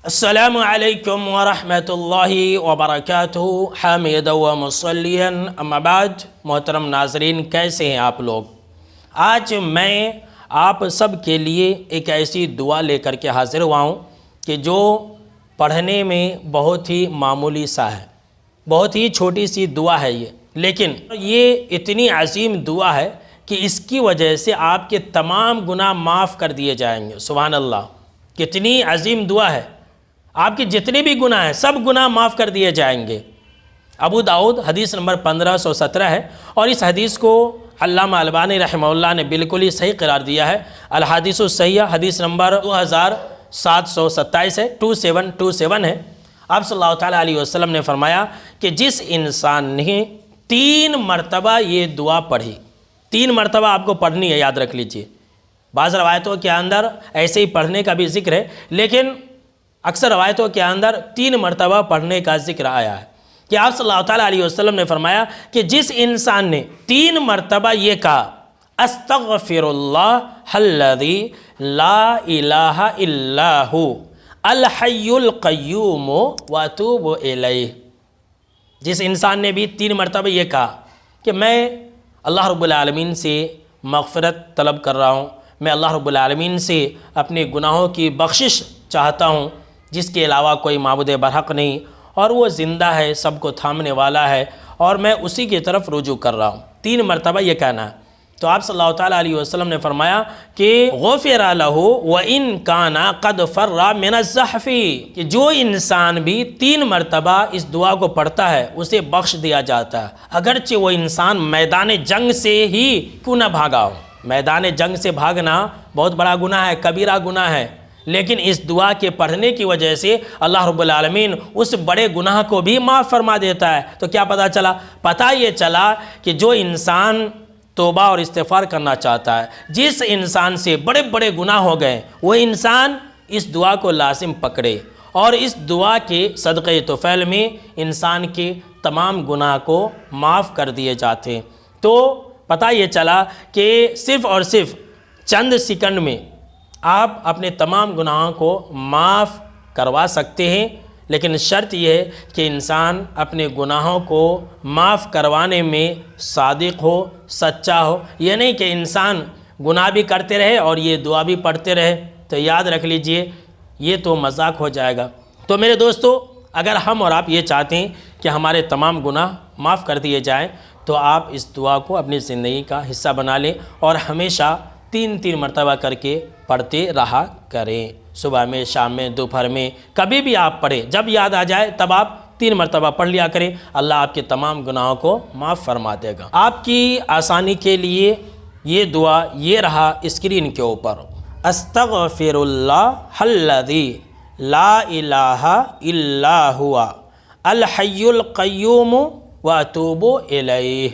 السلام علیکم ورحمۃ اللہ وبرکاتہ حامدا و مصلیا اما بعد۔ محترم ناظرین، کیسے ہیں آپ لوگ؟ آج میں آپ سب کے لیے ایک ایسی دعا لے کر کے حاضر ہوا ہوں کہ جو پڑھنے میں بہت ہی معمولی سا ہے، بہت ہی چھوٹی سی دعا ہے لیکن یہ اتنی عظیم دعا ہے کہ اس کی وجہ سے آپ کے تمام گناہ معاف کر دیے جائیں گے۔ سبحان اللہ، کتنی عظیم دعا ہے! آپ کے جتنے بھی گناہ ہیں سب گناہ معاف کر دیے جائیں گے۔ ابو داؤد حدیث نمبر 1517 ہے، اور اس حدیث کو علامہ البانی رحمہ اللہ نے بالکل ہی صحیح قرار دیا ہے۔ الحدیث الصحیحہ حدیث نمبر 2727 ہے، 2727 ہے۔ آپ صلی اللہ تعالیٰ علیہ وسلم نے فرمایا کہ جس انسان نے 3 مرتبہ یہ دعا پڑھی، 3 مرتبہ آپ کو پڑھنی ہے، یاد رکھ لیجئے۔ بعض روایتوں کے اندر ایسے ہی پڑھنے کا بھی ذکر ہے، لیکن اکثر روایتوں کے اندر 3 مرتبہ پڑھنے کا ذکر آیا ہے کہ آپ صلی اللہ تعالیٰ علیہ وسلم نے فرمایا کہ جس انسان نے 3 مرتبہ یہ کہا استغفر اللہ الذی لا الہ الا ہو الحی القیوم واتوب الیہ، جس انسان نے بھی 3 مرتبہ یہ کہا کہ میں اللہ رب العالمین سے مغفرت طلب کر رہا ہوں، میں اللہ رب العالمین سے اپنے گناہوں کی بخشش چاہتا ہوں، جس کے علاوہ کوئی معبود برحق نہیں، اور وہ زندہ ہے، سب کو تھامنے والا ہے، اور میں اسی کی طرف رجوع کر رہا ہوں۔ 3 مرتبہ یہ کہنا ہے۔ تو آپ صلی اللہ تعالیٰ علیہ وسلم نے فرمایا کہ غفر لہ وَإِن كَانَ قَدْ فَرَّ مِنَ الزَّحْفِ، کہ جو انسان بھی 3 مرتبہ اس دعا کو پڑھتا ہے اسے بخش دیا جاتا ہے، اگرچہ وہ انسان میدان جنگ سے ہی کیوں نہ بھاگا ہو۔ میدان جنگ سے بھاگنا بہت بڑا گناہ ہے، کبیرہ گناہ ہے، لیکن اس دعا کے پڑھنے کی وجہ سے اللہ رب العالمین اس بڑے گناہ کو بھی معاف فرما دیتا ہے۔ تو کیا پتہ چلا؟ پتہ یہ چلا کہ جو انسان توبہ اور استغفار کرنا چاہتا ہے، جس انسان سے بڑے بڑے گناہ ہو گئے، وہ انسان اس دعا کو لازم پکڑے، اور اس دعا کے صدقہ طفیل میں انسان کے تمام گناہ کو معاف کر دیے جاتے ہیں۔ تو پتہ یہ چلا کہ صرف اور صرف چند سیکنڈ میں آپ اپنے تمام گناہوں کو معاف کروا سکتے ہیں، لیکن شرط یہ ہے کہ انسان اپنے گناہوں کو معاف کروانے میں صادق ہو، سچا ہو۔ یہ نہیں کہ انسان گناہ بھی کرتے رہے اور یہ دعا بھی پڑھتے رہے، تو یاد رکھ لیجئے یہ تو مذاق ہو جائے گا۔ تو میرے دوستو، اگر ہم اور آپ یہ چاہتے ہیں کہ ہمارے تمام گناہ معاف کر دیے جائیں، تو آپ اس دعا کو اپنی زندگی کا حصہ بنا لیں، اور ہمیشہ 3 مرتبہ کر کے پڑھتے رہا کریں۔ صبح میں، شام میں، دوپہر میں، کبھی بھی آپ پڑھیں، جب یاد آ جائے تب آپ 3 مرتبہ پڑھ لیا کریں۔ اللہ آپ کے تمام گناہوں کو معاف فرما دے گا۔ آپ کی آسانی کے لیے یہ دعا یہ رہا اسکرین کے اوپر، استغفر اللہ الذی لا الہ الا ہوا الحی القیوم واتوب الیہ۔